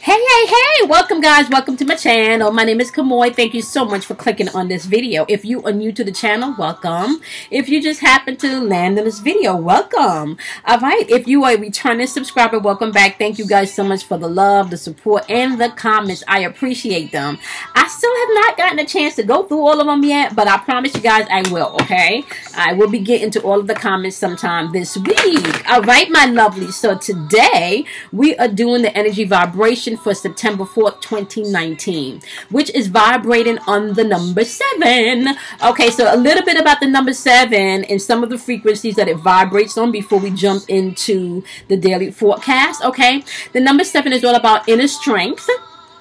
Hey, welcome guys, welcome to my channel. My name is Kamoy. Thank you so much for clicking on this video. If you are new to the channel, welcome. If you just happen to land on this video, welcome. Alright, if you are a returning subscriber, welcome back. Thank you guys so much for the love, the support, and the comments. I appreciate them. I still have not gotten a chance to go through all of them yet, but I promise you guys I will, okay? I will be getting to all of the comments sometime this week. Alright, my lovely. So today, we are doing the energy vibration for September 4th, 2019, which is vibrating on the number 7. Okay, so a little bit about the number 7 and some of the frequencies that it vibrates on before we jump into the daily forecast. Okay, the number 7 is all about inner strength.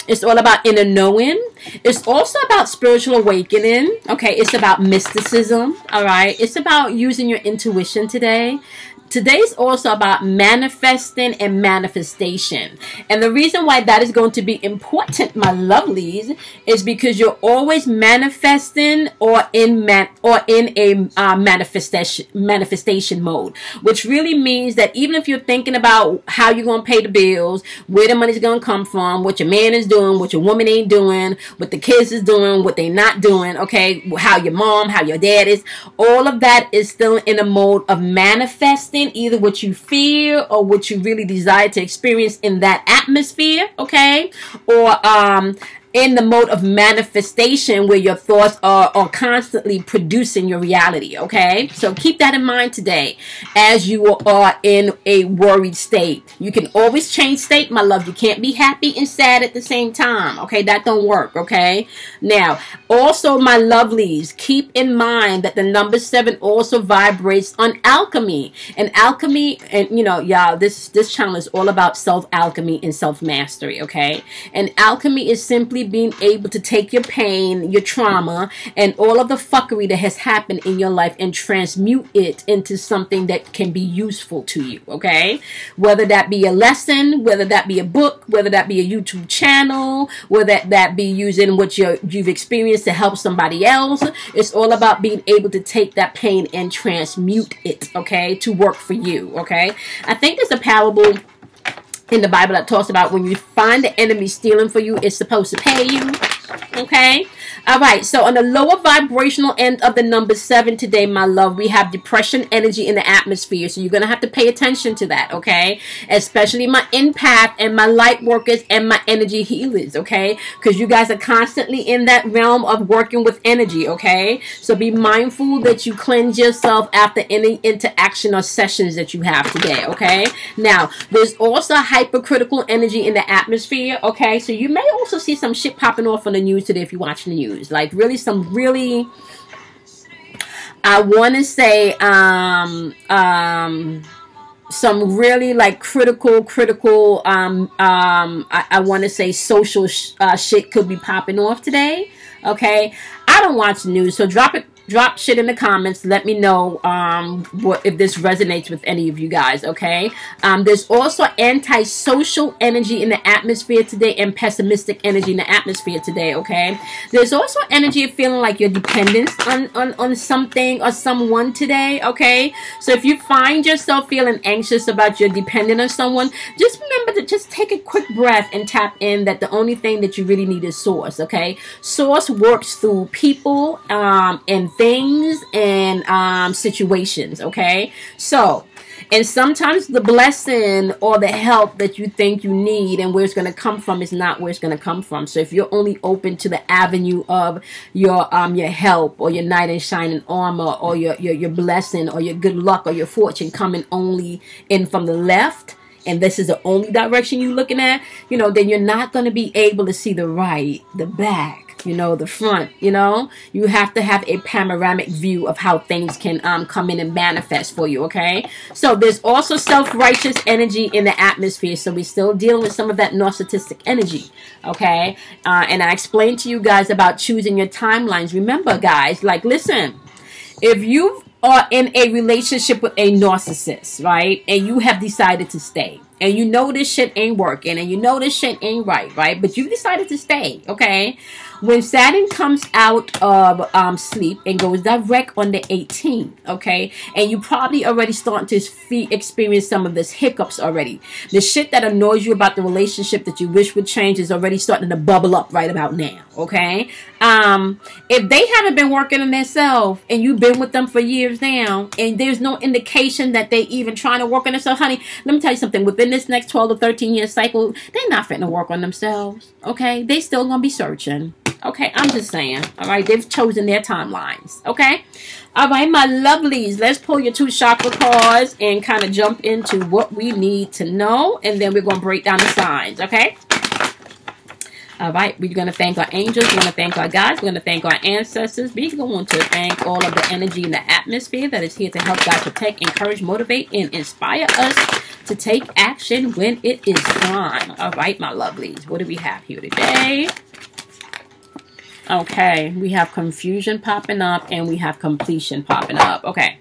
It's all about inner knowing. It's also about spiritual awakening. Okay, it's about mysticism. All right, it's about using your intuition today. Today's also about manifesting and manifestation. And the reason why that is going to be important, my lovelies, is because you're always manifesting or in a manifestation mode, which really means that even if you're thinking about how you're going to pay the bills, where the money's going to come from, what your man is doing, what your woman ain't doing, what the kids is doing, what they not doing, okay, how your mom, how your dad is, all of that is still in a mode of manifesting either what you fear or what you really desire to experience in that atmosphere, okay? Or in the mode of manifestation where your thoughts are constantly producing your reality, okay? So keep that in mind today as you are in a worried state. You can always change state, my love. You can't be happy and sad at the same time, okay? That don't work, okay? Now, also, my lovelies, keep in mind that the number 7 also vibrates on alchemy. And alchemy, and you know, y'all, this channel is all about self-alchemy and self-mastery, okay? And alchemy is simply being able to take your pain, your trauma, and all of the fuckery that has happened in your life and transmute it into something that can be useful to you, okay? Whether that be a lesson, whether that be a book, whether that be a YouTube channel, whether that be using what you've experienced to help somebody else. It's all about being able to take that pain and transmute it, okay, to work for you, okay? I think there's a parable in the Bible that talks about when you find the enemy stealing for you, it's supposed to pay you. Okay. All right. So on the lower vibrational end of the number 7 today, my love, we have depression energy in the atmosphere. So you're going to have to pay attention to that. Okay. Especially my empath and my light workers and my energy healers. Okay. Because you guys are constantly in that realm of working with energy. Okay. So be mindful that you cleanse yourself after any interaction or sessions that you have today. Okay. Now, there's also hypercritical energy in the atmosphere. Okay. So you may also see some shit popping off on the news today if you're watching the news, like really some really, I want to say some really like critical I want to say social shit could be popping off today. Okay, I don't watch the news, so drop shit in the comments. Let me know if this resonates with any of you guys, okay? There's also antisocial energy in the atmosphere today and pessimistic energy in the atmosphere today, okay? There's also energy of feeling like you're dependent on something or someone today, okay? So if you find yourself feeling anxious about you're dependent on someone, just remember to just take a quick breath and tap in that the only thing that you really need is source, okay? Source works through people and things and situations, okay? So, and sometimes the blessing or the help that you think you need and where it's going to come from is not where it's going to come from. So if you're only open to the avenue of your help or your knight in shining armor or your blessing or your good luck or your fortune coming only in from the left, and this is the only direction you're looking at, you know, then you're not going to be able to see the right, the back, you know, the front, you know. You have to have a panoramic view of how things can come in and manifest for you, okay? So there's also self-righteous energy in the atmosphere. So we're still dealing with some of that narcissistic energy, okay? And I explained to you guys about choosing your timelines. Remember, guys, like, listen, if you are in a relationship with a narcissist, right, and you have decided to stay, and you know this shit ain't working, and you know this shit ain't right, but you decided to stay, okay? When Saturn comes out of sleep and goes direct on the 18th, okay, and you probably already starting to experience some of this hiccups already. The shit that annoys you about the relationship that you wish would change is already starting to bubble up right about now, okay? If they haven't been working on themselves and you've been with them for years now, and there's no indication that they even trying to work on themselves, honey, let me tell you something. Within this next 12 to 13 year cycle, they're not fitting to work on themselves, okay? They still gonna be searching. Okay, I'm just saying. All right, they've chosen their timelines. Okay, all right, my lovelies. Let's pull your 2 chakra cards and kind of jump into what we need to know, and then we're gonna break down the signs. Okay. All right, we're gonna thank our angels. We're gonna thank our guides. We're gonna thank our ancestors. We're going to thank all of the energy in the atmosphere that is here to help guide, protect, encourage, motivate, and inspire us to take action when it is time. All right, my lovelies. What do we have here today? Okay, we have confusion popping up and we have completion popping up. Okay,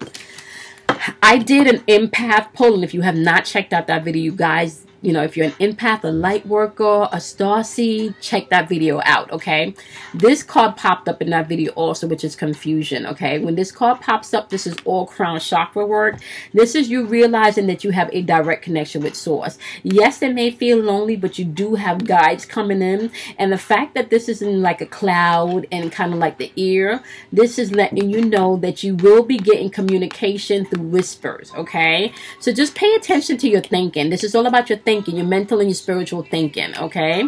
I did an empath poll, and if you have not checked out that video, you guys, you know, if you're an empath, a light worker, a star seed, check that video out, okay? This card popped up in that video also, which is confusion, okay? When this card pops up, this is all crown chakra work. This is you realizing that you have a direct connection with source. Yes, it may feel lonely, but you do have guides coming in. And the fact that this is in like a cloud and kind of like the ear, this is letting you know that you will be getting communication through whispers, okay? So just pay attention to your thinking. This is all about your thinking, your mental and your spiritual thinking, okay?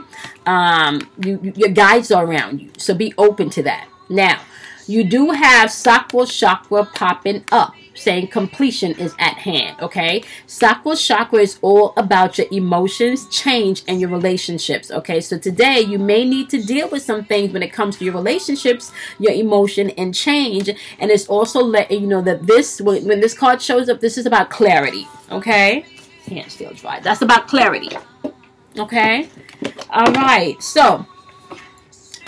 Your guides are around you, so be open to that. Now, you do have sacral chakra popping up, saying completion is at hand, okay? Sacral chakra is all about your emotions, change, and your relationships, okay? So today, you may need to deal with some things when it comes to your relationships, your emotion, and change. And it's also letting you know that this, when this card shows up, this is about clarity, okay? Hand still dry. That's about clarity. Okay. All right. So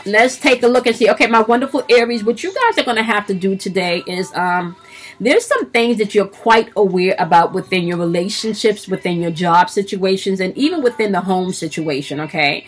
let's take a look and see. Okay, my wonderful Aries, what you guys are going to have to do today is there's some things that you're quite aware about within your relationships, within your job situations, and even within the home situation, okay?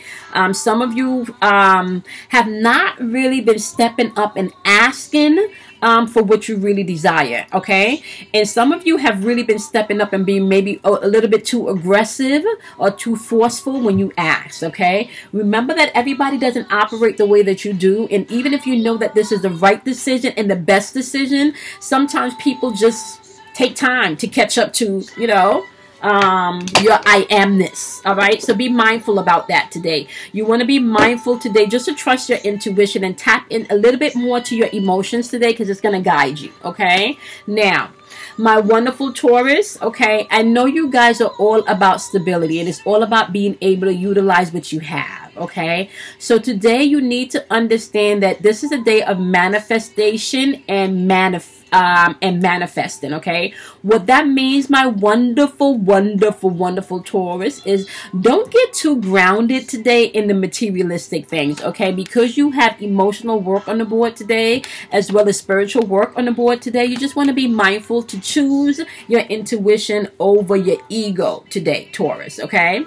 Some of you have not really been stepping up and asking for what you really desire, okay? And some of you have really been stepping up and being maybe a little bit too aggressive or too forceful when you ask, okay? Remember that everybody doesn't operate the way that you do, and even if you know that this is the right decision and the best decision, sometimes people just take time to catch up to, you know, your I amness. All right, so be mindful about that today. You want to be mindful today just to trust your intuition and tap in a little bit more to your emotions today, because it's going to guide you. Okay, now my wonderful Taurus, okay, I know you guys are all about stability, and it's all about being able to utilize what you have, okay? So today you need to understand that this is a day of manifestation and manifesting, okay? What that means, my wonderful, wonderful, wonderful Taurus, is don't get too grounded today in the materialistic things, okay? Because you have emotional work on the board today, as well as spiritual work on the board today, you just want to be mindful to choose your intuition over your ego today, Taurus, okay?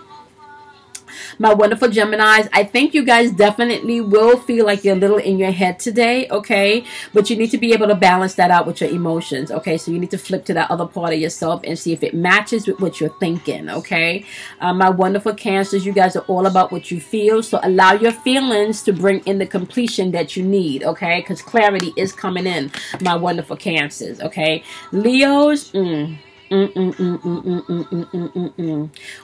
My wonderful Geminis, I think you guys definitely will feel like you're a little in your head today, okay? But you need to be able to balance that out with your emotions, okay? So you need to flip to that other part of yourself and see if it matches with what you're thinking, okay? My wonderful Cancers, you guys are all about what you feel. So allow your feelings to bring in the completion that you need, okay? Because clarity is coming in, my wonderful Cancers, okay? Leos,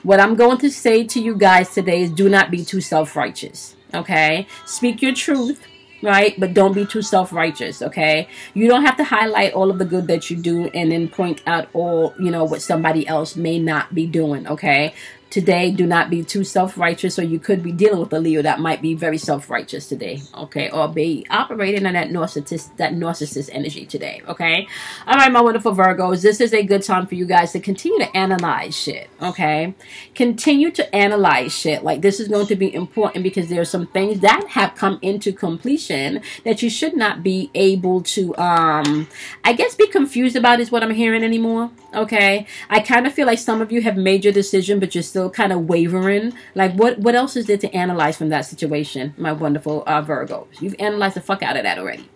What I'm going to say to you guys today is do not be too self-righteous, okay? Speak your truth, right? But don't be too self-righteous, okay? You don't have to highlight all of the good that you do and then point out all, you know, what somebody else may not be doing, okay? Today, do not be too self-righteous, or you could be dealing with a Leo that might be very self-righteous today, okay? Or be operating on that narcissist energy today, okay? All right, my wonderful Virgos, this is a good time for you guys to continue to analyze shit, okay? Continue to analyze shit. Like, this is going to be important because there are some things that have come into completion that you should not be able to, I guess, be confused about is what I'm hearing anymore. Okay, I kind of feel like some of you have made your decision, but you're still kind of wavering. Like, what else is there to analyze from that situation, my wonderful Virgos? You've analyzed the fuck out of that already.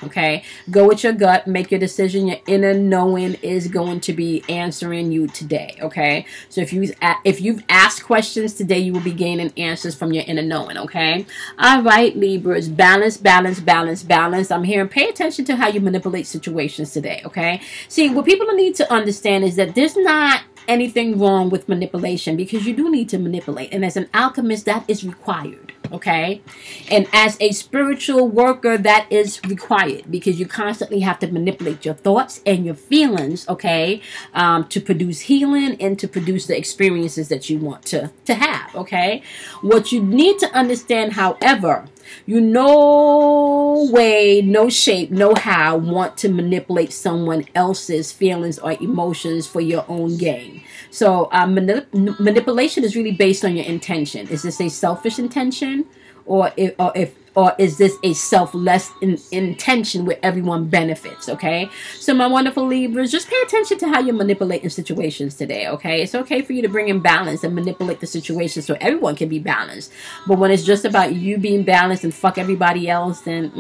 Okay, go with your gut, make your decision. Your inner knowing is going to be answering you today. Okay, so if you've asked questions today, you will be gaining answers from your inner knowing. Okay, all right, Libras, balance, balance, balance, balance. I'm here. Pay attention to how you manipulate situations today. Okay, see, what people need to understand is that there's not anything wrong with manipulation, because you do need to manipulate, and as an alchemist, that is required. Okay, and as a spiritual worker, that is required, because you constantly have to manipulate your thoughts and your feelings, okay, to produce healing and to produce the experiences that you want to have. Okay, what you need to understand, however, you no way, no shape, no how want to manipulate someone else's feelings or emotions for your own gain. So manipulation is really based on your intention. Is this a selfish intention, or is this a selfless intention where everyone benefits? Okay, so my wonderful Libras, just pay attention to how you're manipulating situations today. Okay, it's okay for you to bring in balance and manipulate the situation so everyone can be balanced, but when it's just about you being balanced and fuck everybody else, then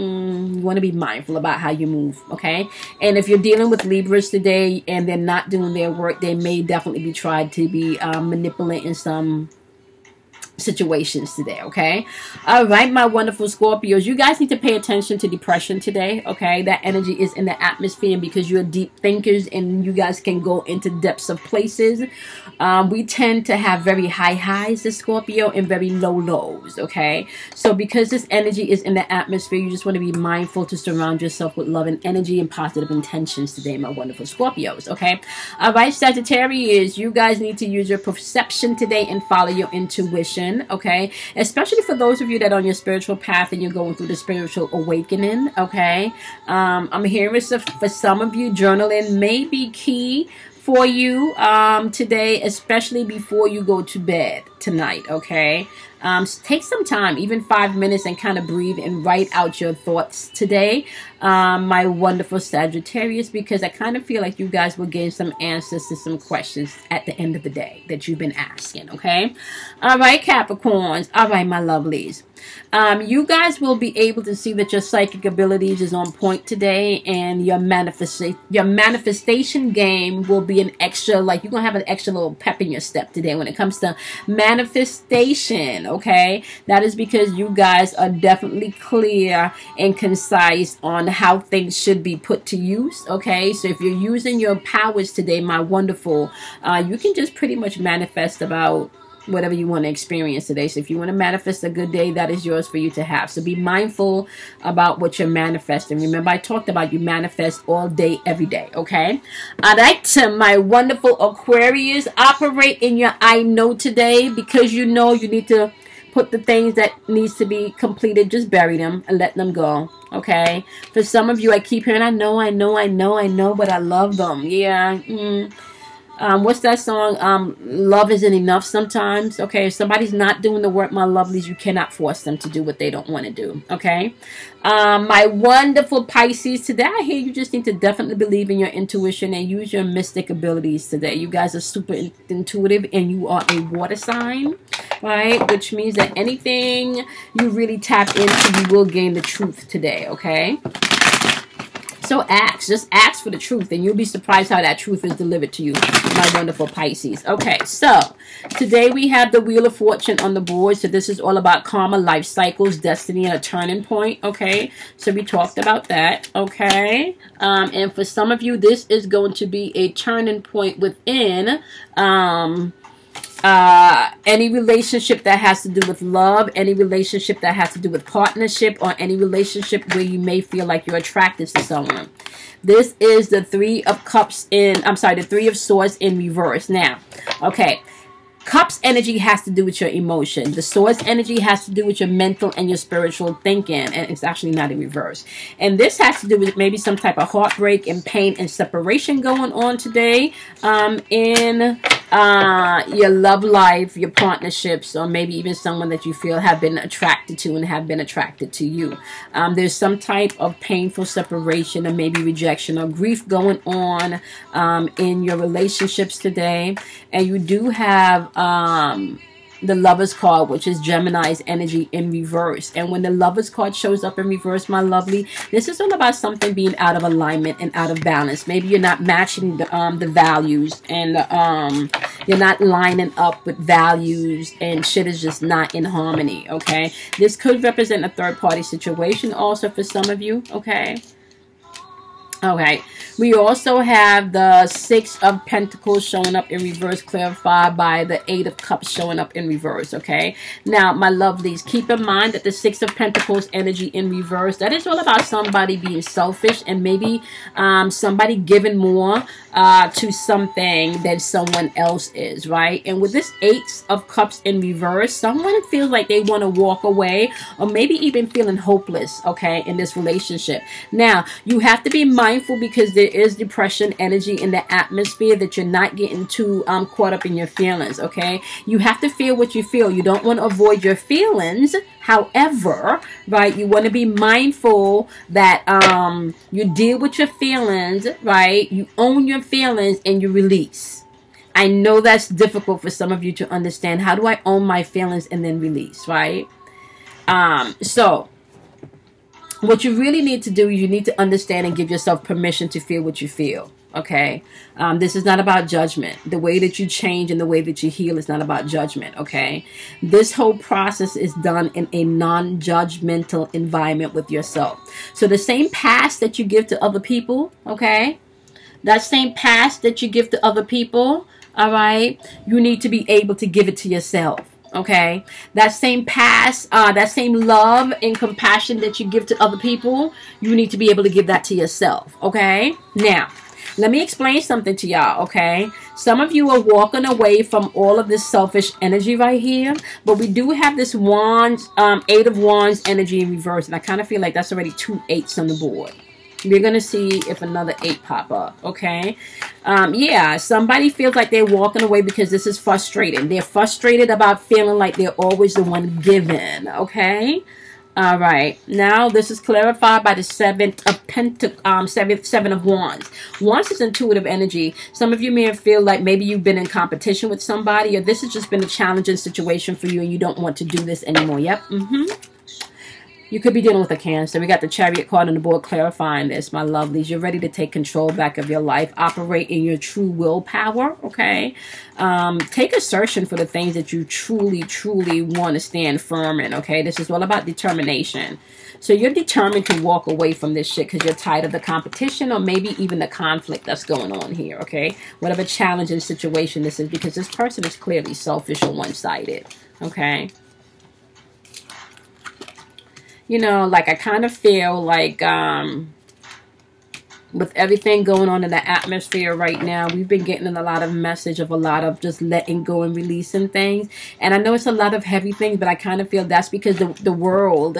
you want to be mindful about how you move. Okay, and if you're dealing with Libras today and they're not doing their work, they may definitely be tried to be manipulating some situations today. Okay, all right, my wonderful Scorpios, you guys need to pay attention to depression today. Okay, that energy is in the atmosphere, because you're deep thinkers and you guys can go into depths of places. We tend to have very high highs as Scorpio and very low lows. Okay, so because this energy is in the atmosphere, you just want to be mindful to surround yourself with love and energy and positive intentions today, my wonderful Scorpios. Okay, all right, Sagittarius, you guys need to use your perception today and follow your intuition. Okay, especially for those of you that are on your spiritual path and you're going through the spiritual awakening. Okay, I'm hearing for some of you, journaling may be key for you today, especially before you go to bed tonight. Okay, take some time, even 5 minutes, and kind of breathe and write out your thoughts today, my wonderful Sagittarius, because I kind of feel like you guys will gain some answers to some questions at the end of the day that you've been asking. Okay, all right, Capricorns, all right, my lovelies, you guys will be able to see that your psychic abilities is on point today, and your manifestation game will be an extra, like you're gonna have an extra little pep in your step today when it comes to manifestation. Okay, that is because you guys are definitely clear and concise on how things should be put to use. Okay, so if you're using your powers today, my wonderful, you can just pretty much manifest about whatever you want to experience today. So if you want to manifest a good day, that is yours for you to have. So be mindful about what you're manifesting. Remember, I talked about you manifest all day, every day. Okay, all right, my wonderful Aquarius, operate in your I know today, because you know you need to put the things that needs to be completed, just bury them and let them go. Okay, for some of you, I keep hearing I know, but I love them. Yeah. What's that song? Love isn't enough sometimes. Okay, if somebody's not doing the work, my lovelies, you cannot force them to do what they don't want to do. Okay, my wonderful Pisces, today I hear you just need to definitely believe in your intuition and use your mystic abilities today. You guys are super intuitive, and you are a water sign, right? Which means that anything you really tap into, you will gain the truth today. Okay, so just ask for the truth, and you'll be surprised how that truth is delivered to you, my wonderful Pisces. Okay, so today we have the Wheel of Fortune on the board. So this is all about karma, life cycles, destiny, and a turning point. Okay, so we talked about that. Okay, and for some of you, this is going to be a turning point within any relationship that has to do with love, any relationship that has to do with partnership, or any relationship where you may feel like you're attracted to someone. This is the Three of Cups the Three of Swords in reverse. Now, okay, Cups energy has to do with your emotion. The Swords energy has to do with your mental and your spiritual thinking, and it's actually not in reverse. And this has to do with maybe some type of heartbreak and pain and separation going on today in your love life, your partnerships, or maybe even someone that you feel have been attracted to and have been attracted to you. There's some type of painful separation or maybe rejection or grief going on in your relationships today. And you do have the Lover's card, which is Gemini's energy in reverse. And when the Lover's card shows up in reverse, my lovely, this is all about something being out of alignment and out of balance. Maybe you're not matching the values, and you're not lining up with values, and shit is just not in harmony. Okay, this could represent a third-party situation also for some of you. Okay. Okay, we also have the Six of Pentacles showing up in reverse, clarified by the Eight of Cups showing up in reverse. Okay, now my lovelies, keep in mind that the Six of Pentacles energy in reverse, that is all about somebody being selfish and maybe somebody giving more to something than someone else is, right? And with this Eight of Cups in reverse, someone feels like they want to walk away, or maybe even feeling hopeless, okay, in this relationship. Now, you have to be mindful, because there is depression energy in the atmosphere, that you're not getting too caught up in your feelings. Okay, you have to feel what you feel. You don't want to avoid your feelings. However, right, you want to be mindful that you deal with your feelings, right? You own your feelings and you release. I know that's difficult for some of you to understand. How do I own my feelings and then release, right? So what you really need to do is you need to understand and give yourself permission to feel what you feel. Okay, this is not about judgment. The way that you change and the way that you heal is not about judgment. Okay, this whole process is done in a non-judgmental environment with yourself. So the same past that you give to other people, okay, that same past that you give to other people, all right, you need to be able to give it to yourself. Okay, that same past, that same love and compassion that you give to other people, you need to be able to give that to yourself. Okay, now let me explain something to y'all. Okay, some of you are walking away from all of this selfish energy right here, but we do have this Wands, Eight of Wands energy in reverse, and I kind of feel like that's already 2 8s on the board. We're going to see if another 8 pop up. Okay. Yeah, somebody feels like they're walking away because this is frustrating. They're frustrated about feeling like they're always the one given. Okay. All right. Now this is clarified by the Seven of Wands. Wands is intuitive energy. Some of you may feel like maybe you've been in competition with somebody, or this has just been a challenging situation for you and you don't want to do this anymore. Yep. You could be dealing with a Cancer. We got the Chariot card on the board clarifying this, my lovelies. You're ready to take control back of your life. Operate in your true willpower, okay? Take assertion for the things that you truly, truly want to stand firm in, okay? This is all about determination. So you're determined to walk away from this shit because you're tired of the competition or maybe even the conflict that's going on here, okay? Whatever challenging situation this is, because this person is clearly selfish or one-sided, okay? You know, like I kind of feel like with everything going on in the atmosphere right now, we've been getting a lot of message of a lot of just letting go and releasing things. And I know it's a lot of heavy things, but I kind of feel that's because the world,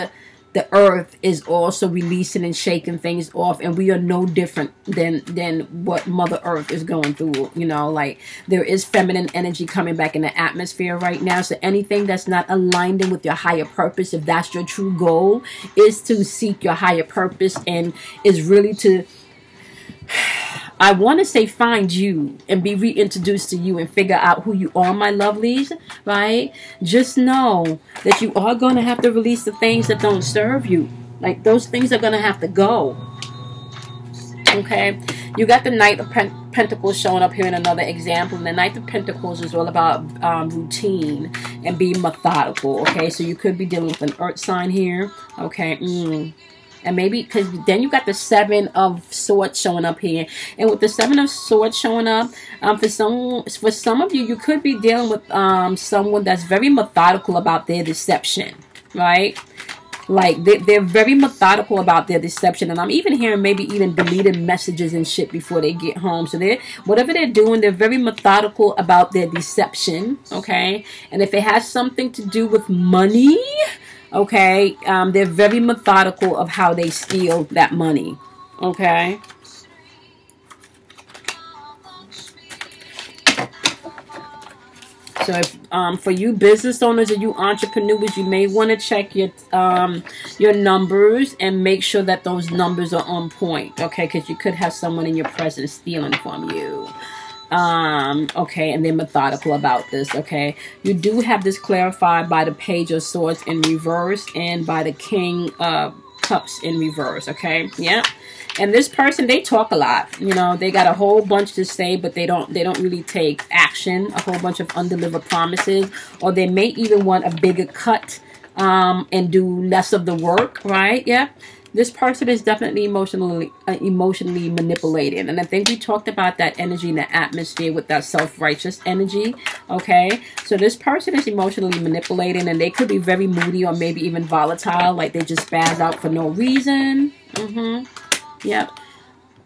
the earth is also releasing and shaking things off, and we are no different than what Mother Earth is going through. You know, like there is feminine energy coming back in the atmosphere right now. So anything that's not aligned in with your higher purpose, if that's your true goal, is to seek your higher purpose and is really to, I want to say, find you and be reintroduced to you and figure out who you are, my lovelies, right? Just know that you are going to have to release the things that don't serve you. Like those things are going to have to go. Okay? You got the Knight of Pentacles showing up here in another example. And the Knight of Pentacles is all about routine and being methodical. Okay? So you could be dealing with an earth sign here. Okay? And maybe, because then you got the Seven of Swords showing up here. And with the Seven of Swords showing up, for some of you, you could be dealing with someone that's very methodical about their deception, right? Like, they're very methodical about their deception. And I'm even hearing maybe even deleting messages and shit before they get home. So whatever they're doing, they're very methodical about their deception, okay? And if it has something to do with money, okay, they're very methodical of how they steal that money, okay? So if for you business owners or you entrepreneurs, you may want to check your numbers and make sure that those numbers are on point, okay? Because you could have someone in your presence stealing from you. Okay, and they're methodical about this, okay? You do have this clarified by the Page of Swords in reverse and by the King of Cups in reverse, okay? Yeah. And this person, they talk a lot. You know, they got a whole bunch to say, but they don't really take action. A whole bunch of undelivered promises, or they may even want a bigger cut and do less of the work, right? Yeah. This person is definitely emotionally manipulated. And I think we talked about that energy in the atmosphere with that self-righteous energy, okay? So this person is emotionally manipulating, and they could be very moody or maybe even volatile, like they just spaz out for no reason. Yep.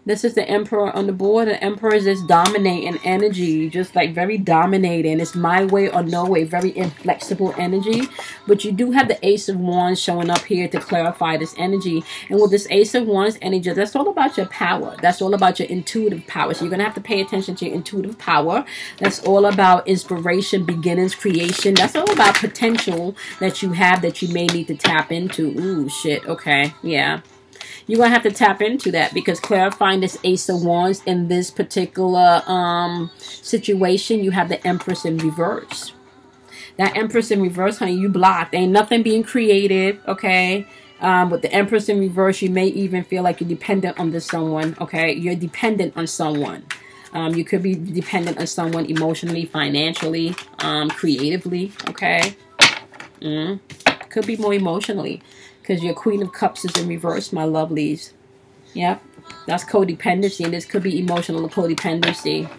This is the Emperor on the board. The Emperor is this dominating energy, just like very dominating. It's my way or no way, very inflexible energy. But you do have the Ace of Wands showing up here to clarify this energy. And with this Ace of Wands energy, that's all about your power. That's all about your intuitive power. So you're going to have to pay attention to your intuitive power. That's all about inspiration, beginnings, creation. That's all about potential that you have that you may need to tap into. Ooh, shit. Okay. Yeah. You're going to have to tap into that, because clarifying this Ace of Wands in this particular situation, you have the Empress in reverse. That Empress in reverse, honey, you blocked. Ain't nothing being created, okay? With the Empress in reverse, you may even feel like you're dependent on someone, okay? You're dependent on someone. You could be dependent on someone emotionally, financially, creatively, okay? Could be more emotionally. Because your Queen of Cups is in reverse, my lovelies. Yep. That's codependency. And this could be emotional codependency.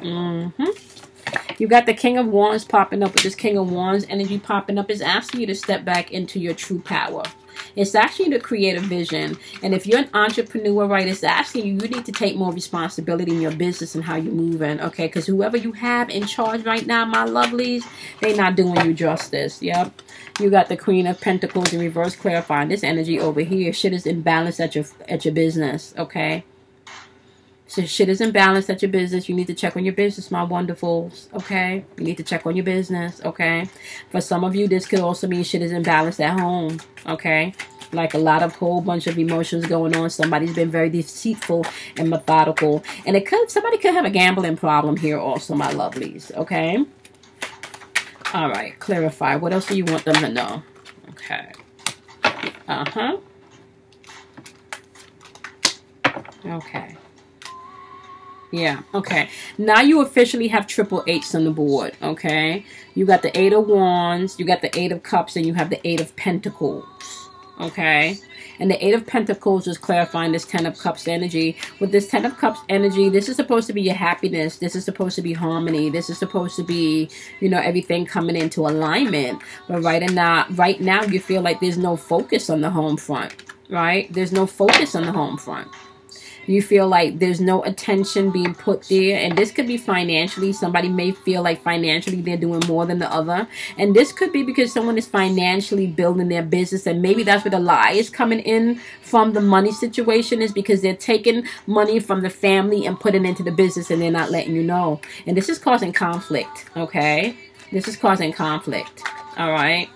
You got the King of Wands popping up. With this King of Wands energy popping up, is asking you to step back into your true power. It's actually to create a vision. And if you're an entrepreneur, right, it's asking you need to take more responsibility in your business and how you're moving, okay? Because whoever you have in charge right now, my lovelies, they're not doing you justice. Yep. You got the Queen of Pentacles in reverse, clarifying this energy over here. Shit is imbalanced at your business, okay? So shit is imbalanced at your business. You need to check on your business, my wonderfuls, okay? You need to check on your business, okay? For some of you, this could also mean shit is imbalanced at home, okay? Like a whole bunch of emotions going on. Somebody's been very deceitful and methodical. And somebody could have a gambling problem here also, my lovelies, okay? All right, clarify. What else do you want them to know? Okay. Okay. Yeah, okay. Now you officially have triple H's on the board, okay? You got the Eight of Wands, you got the Eight of Cups, and you have the Eight of Pentacles, okay? And the Eight of Pentacles is clarifying this Ten of Cups energy. With this Ten of Cups energy, this is supposed to be your happiness. This is supposed to be harmony. This is supposed to be, you know, everything coming into alignment. But right now, you feel like there's no focus on the home front, right? There's no focus on the home front. You feel like there's no attention being put there. And this could be financially. Somebody may feel like financially they're doing more than the other. And this could be because someone is financially building their business. And maybe that's where the lie is coming in from the money situation, is because they're taking money from the family and putting it into the business, and they're not letting you know. And this is causing conflict, okay? This is causing conflict, all right?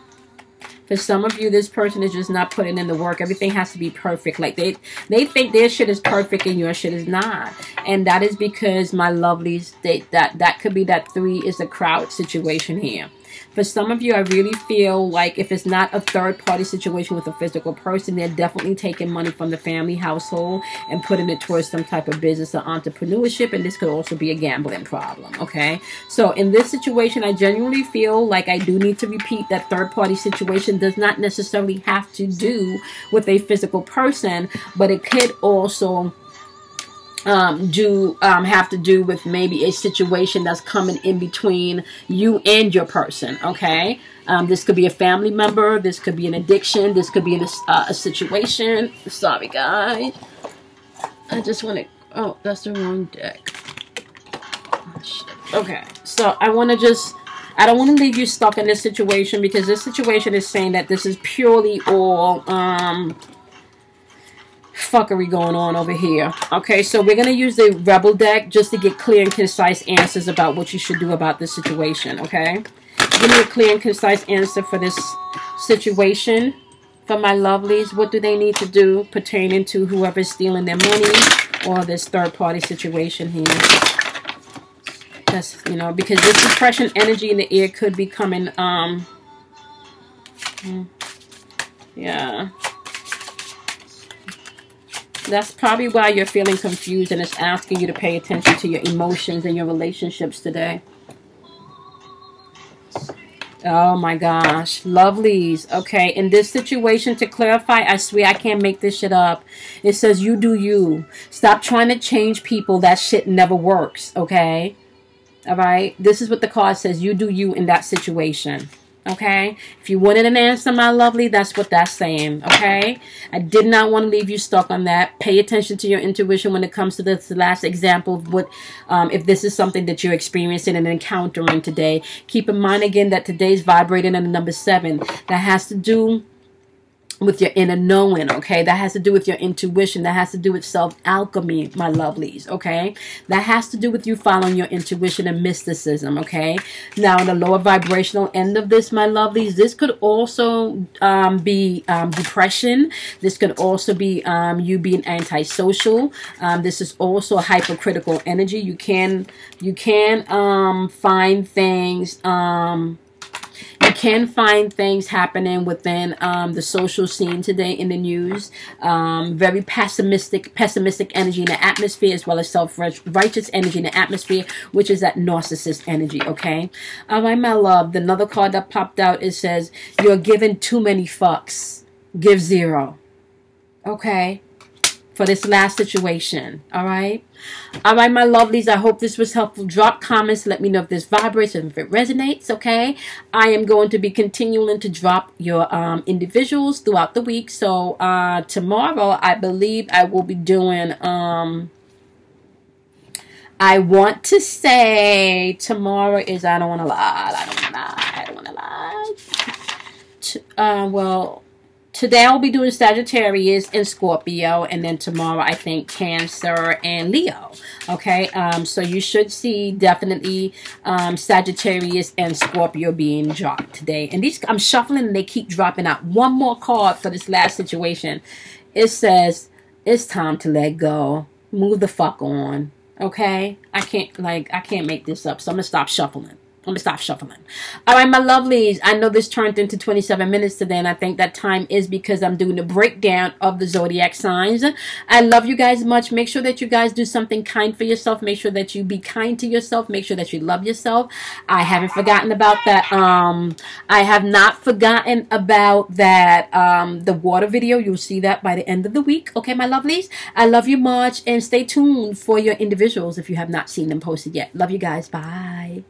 For some of you, this person is just not putting in the work. Everything has to be perfect. Like they think their shit is perfect and your shit is not. And that is because, my lovelies, that could be that 3 is a crowd situation here. For some of you, I really feel like if it's not a third-party situation with a physical person, they're definitely taking money from the family household and putting it towards some type of business or entrepreneurship, and this could also be a gambling problem, okay? So in this situation, I genuinely feel like I do need to repeat that third-party situation does not necessarily have to do with a physical person, but it could also have to do with maybe a situation that's coming in between you and your person, okay? This could be a family member, this could be an addiction, this could be a situation. Sorry, guys. I just want to... Oh, that's the wrong deck. Oh, shit. Okay, so I want to just... I don't want to leave you stuck in this situation, because this situation is saying that this is purely all... fuckery going on over here. Okay, so we're going to use the Rebel deck just to get clear and concise answers about what you should do about this situation, okay? Give me a clear and concise answer for this situation. For my lovelies, what do they need to do pertaining to whoever's stealing their money or this third-party situation here? That's, you know, because this depression energy in the air could be coming, yeah. That's probably why you're feeling confused, and it's asking you to pay attention to your emotions and your relationships today. Oh my gosh. Lovelies. Okay, in this situation, to clarify, I swear I can't make this shit up. It says you do you. Stop trying to change people. That shit never works. Okay? Alright? This is what the card says. You do you in that situation. Okay? If you wanted an answer, my lovely, that's what that's saying. Okay? I did not want to leave you stuck on that. Pay attention to your intuition when it comes to this last example of what, if this is something that you're experiencing and encountering today. Keep in mind again that today's vibrating in the number 7. That has to do with your inner knowing, okay? That has to do with your intuition. That has to do with self-alchemy, my lovelies, okay? That has to do with you following your intuition and mysticism, okay? Now, in the lower vibrational end of this, my lovelies, this could also be depression. This could also be you being antisocial. This is also a hypercritical energy. You can find things... you can find things happening within the social scene today in the news. Very pessimistic energy in the atmosphere, as well as self-righteous energy in the atmosphere, which is that narcissist energy, okay? All right, my love. Another card that popped out, it says, you're giving too many fucks. Give 0. Okay? For this last situation, all right? All right, my lovelies, I hope this was helpful. Drop comments. Let me know if this vibrates and if it resonates, okay? I am going to be continuing to drop your individuals throughout the week. So tomorrow, I believe I will be doing... I want to say tomorrow is... I don't want to lie. Well... Today I'll be doing Sagittarius and Scorpio, and then tomorrow I think Cancer and Leo. Okay, so you should see definitely Sagittarius and Scorpio being dropped today. And these, I'm shuffling and they keep dropping out. One more card for this last situation. It says it's time to let go. Move the fuck on. Okay, I can't make this up, so I'm gonna stop shuffling. Let me stop shuffling. All right, my lovelies. I know this turned into 27 minutes today, and I think that time is because I'm doing a breakdown of the zodiac signs. I love you guys much. Make sure that you guys do something kind for yourself. Make sure that you be kind to yourself. Make sure that you love yourself. I haven't forgotten about that. I have not forgotten about that, the water video. You'll see that by the end of the week. Okay, my lovelies. I love you much, and stay tuned for your individuals if you have not seen them posted yet. Love you guys. Bye.